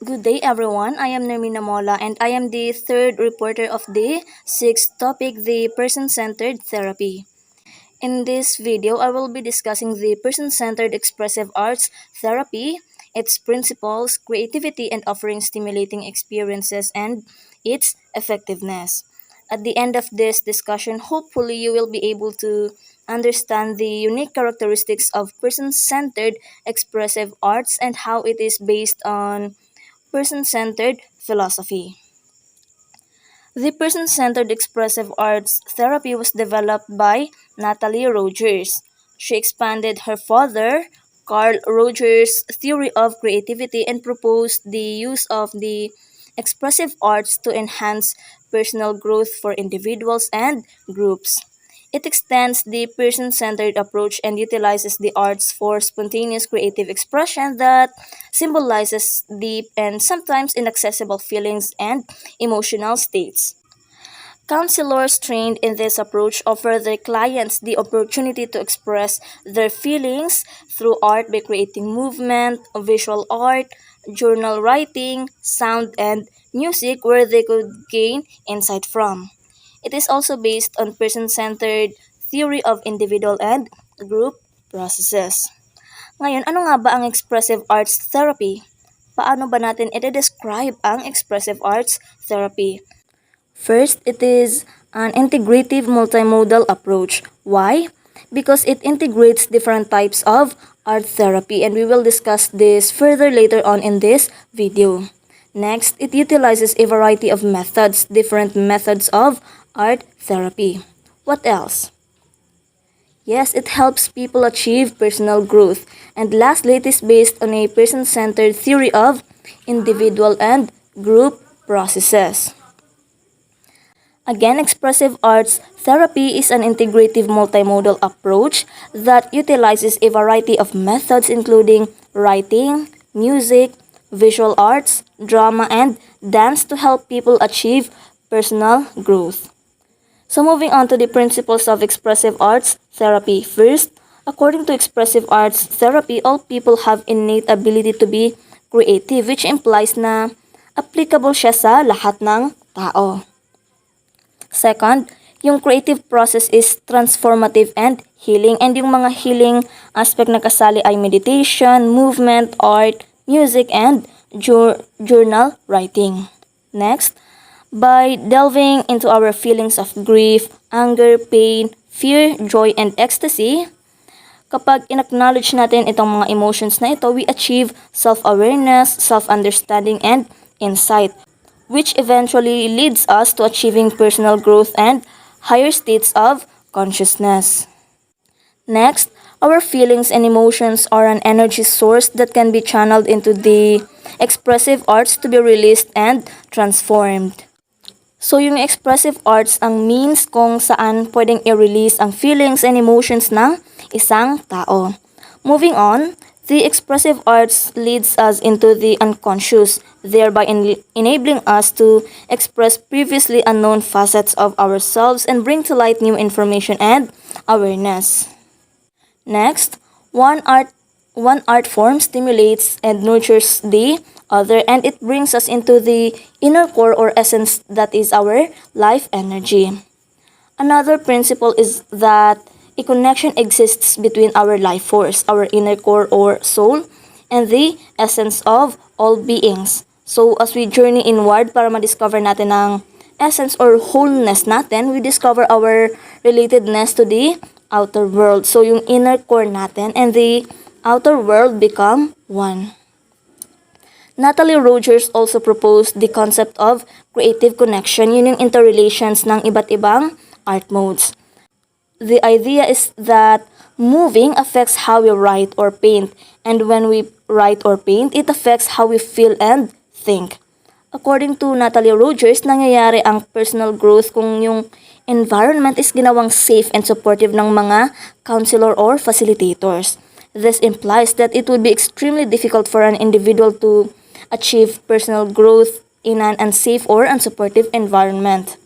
Good day, everyone. I am Nermina Mola, and I am the third reporter of the 6.Topic, the person-centered therapy. In this video, I will be discussing the person-centered expressive arts therapy, its principles, creativity, and offering stimulating experiences, and its effectiveness. At the end of this discussion, hopefully you will be able to understand the unique characteristics of person-centered expressive arts and how it is based on person-centered philosophy. The person-centered expressive arts therapy was developed by Natalie Rogers. She expanded her father, Carl Rogers' theory of creativity and proposed the use of the expressive arts to enhance personal growth for individuals and groups. It extends the person-centered approach and utilizes the arts for spontaneous creative expression that symbolizes deep and sometimes inaccessible feelings and emotional states. Counselors trained in this approach offer their clients the opportunity to express their feelings through art by creating movement, visual art, journal writing, sound, and music where they could gain insight from. It is also based on person-centered theory of individual and group processes. Ngayon, ano nga ba ang expressive arts therapy? Paano ba natin i-describe ang expressive arts therapy? First, it is an integrative multimodal approach. Why? Because it integrates different types of art therapy, and we will discuss this further later on in this video. Next, it utilizes a variety of methods, different methods of art therapy. What else? Yes, it helps people achieve personal growth. And lastly, it is based on a person-centered theory of individual and group processes. Again, expressive arts therapy is an integrative multimodal approach that utilizes a variety of methods including writing, music, visual arts, drama, and dance to help people achieve personal growth. So moving on to the principles of expressive arts therapy. First, according to expressive arts therapy, all people have innate ability to be creative, which implies na applicable siya sa lahat ng tao. Second, yung creative process is transformative and healing, and yung mga healing aspect na kasali ay meditation, movement, art, music, and journal writing. Next, by delving into our feelings of grief, anger, pain, fear, joy, and ecstasy, kapag in-acknowledge natin itong mga emotions na ito, we achieve self-awareness, self-understanding, and insight, which eventually leads us to achieving personal growth and higher states of consciousness. Next, our feelings and emotions are an energy source that can be channeled into the expressive arts to be released and transformed. So yung expressive arts ang means kung saan pwedeng i-release ang feelings and emotions ng isang tao. Moving on, the expressive arts leads us into the unconscious, thereby enabling us to express previously unknown facets of ourselves and bring to light new information and awareness. Next, one art form stimulates and nurtures the other, and it brings us into the inner core or essence that is our life energy. Another principle is that a connection exists between our life force, our inner core or soul, and the essence of all beings. So as we journey inward para ma-discover natin ang essence or wholeness natin, we discover our relatedness to the outer world. So yung inner core natin and the outer world become one. Natalie Rogers also proposed the concept of creative connection, yun yung interrelations ng iba't ibang art modes. The idea is that moving affects how we write or paint, and when we write or paint, it affects how we feel and think. According to Natalie Rogers, nangyayari ang personal growth kung yung environment is ginawang safe and supportive ng mga counselor or facilitators. This implies that it would be extremely difficult for an individual to achieve personal growth in an unsafe or unsupportive environment.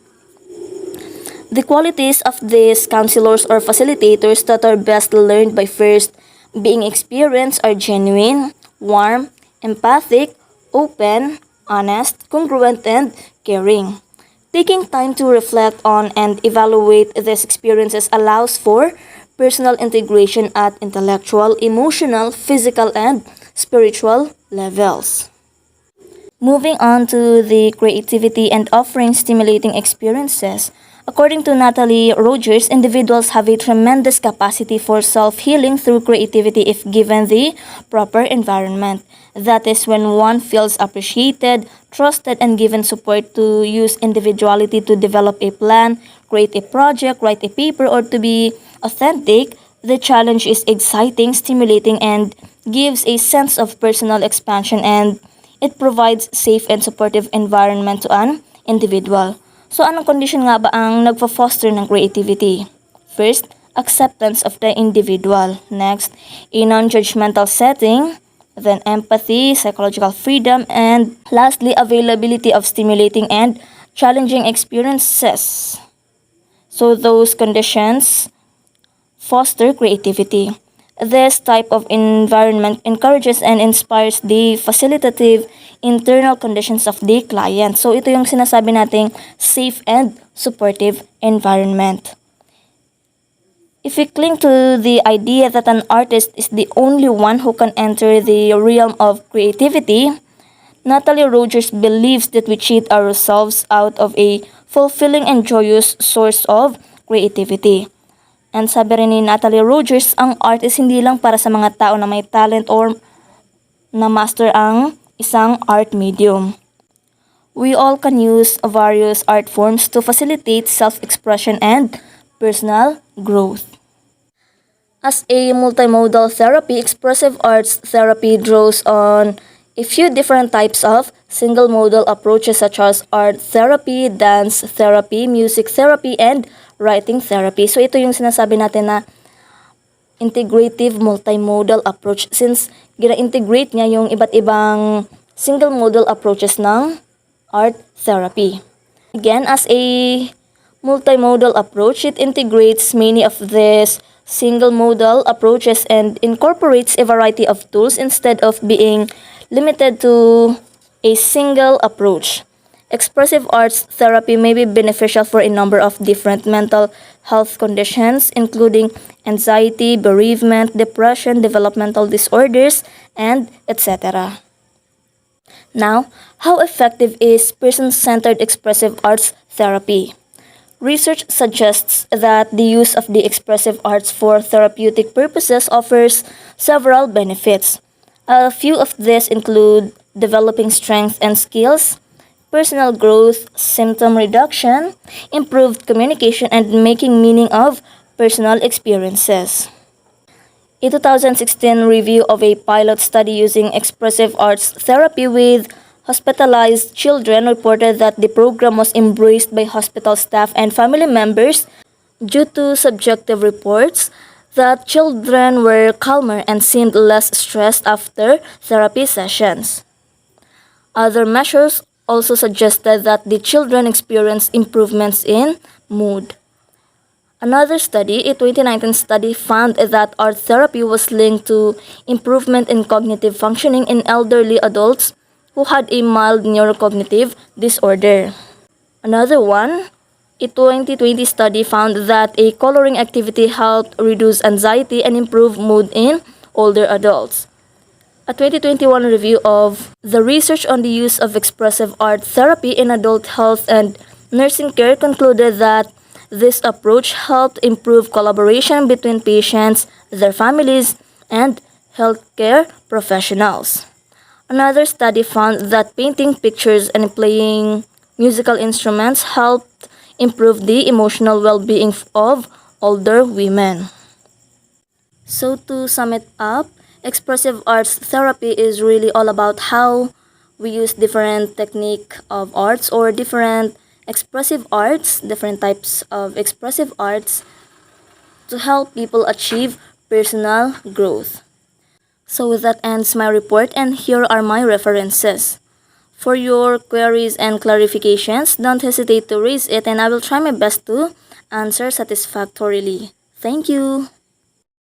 The qualities of these counselors or facilitators that are best learned by first being experienced are genuine, warm, empathic, open, honest, congruent, and caring. Taking time to reflect on and evaluate these experiences allows for personal integration at intellectual, emotional, physical, and spiritual levels. Moving on to the creativity and offering stimulating experiences. According to Natalie Rogers, individuals have a tremendous capacity for self-healing through creativity if given the proper environment. That is when one feels appreciated, trusted, and given support to use individuality to develop a plan, create a project, write a paper, or to be authentic. The challenge is exciting, stimulating, and gives a sense of personal expansion, and it provides safe and supportive environment to an individual. So anong condition nga ba ang nagfa-foster ng creativity? First, acceptance of the individual. Next, a non-judgmental setting. Then empathy, psychological freedom, and lastly, availability of stimulating and challenging experiences. So those conditions foster creativity. This type of environment encourages and inspires the facilitative internal conditions of the client. So ito yung sinasabi nating safe and supportive environment. If we cling to the idea that an artist is the only one who can enter the realm of creativity, Natalie Rogers believes that we cheat ourselves out of a fulfilling and joyous source of creativity. And sabi rin ni Natalie Rogers, ang art is hindi lang para sa mga tao na may talent or na master ang isang art medium. We all can use various art forms to facilitate self-expression and personal growth. As a multimodal therapy, expressive arts therapy draws on a few different types of single modal approaches such as art therapy, dance therapy, music therapy, and writing therapy. So ito yung sinasabi natin na integrative multimodal approach since gina-integrate niya yung iba't ibang single modal approaches ng art therapy. Again, as a multimodal approach, it integrates many of these single modal approaches and incorporates a variety of tools instead of being limited to a single approach. Expressive arts therapy may be beneficial for a number of different mental health conditions, including anxiety, bereavement, depression, developmental disorders, and etc. Now, how effective is person-centered expressive arts therapy? Research suggests that the use of the expressive arts for therapeutic purposes offers several benefits. A few of these include developing strength and skills, personal growth, symptom reduction, improved communication, and making meaning of personal experiences. A 2016 review of a pilot study using expressive arts therapy with hospitalized children reported that the program was embraced by hospital staff and family members due to subjective reports that children were calmer and seemed less stressed after therapy sessions. Other measures also suggested that the children experienced improvements in mood. Another study, a 2019 study, found that art therapy was linked to improvement in cognitive functioning in elderly adults who had a mild neurocognitive disorder. Another one, a 2020 study found that a coloring activity helped reduce anxiety and improve mood in older adults. A 2021 review of the research on the use of expressive art therapy in adult health and nursing care concluded that this approach helped improve collaboration between patients, their families, and healthcare professionals. Another study found that painting pictures and playing musical instruments helped improve the emotional well-being of older women. So to sum it up, expressive arts therapy is really all about how we use different technique of arts or different expressive arts, different types of expressive arts to help people achieve personal growth. So that ends my report, and here are my references. For your queries and clarifications, don't hesitate to raise it and I will try my best to answer satisfactorily. Thank you.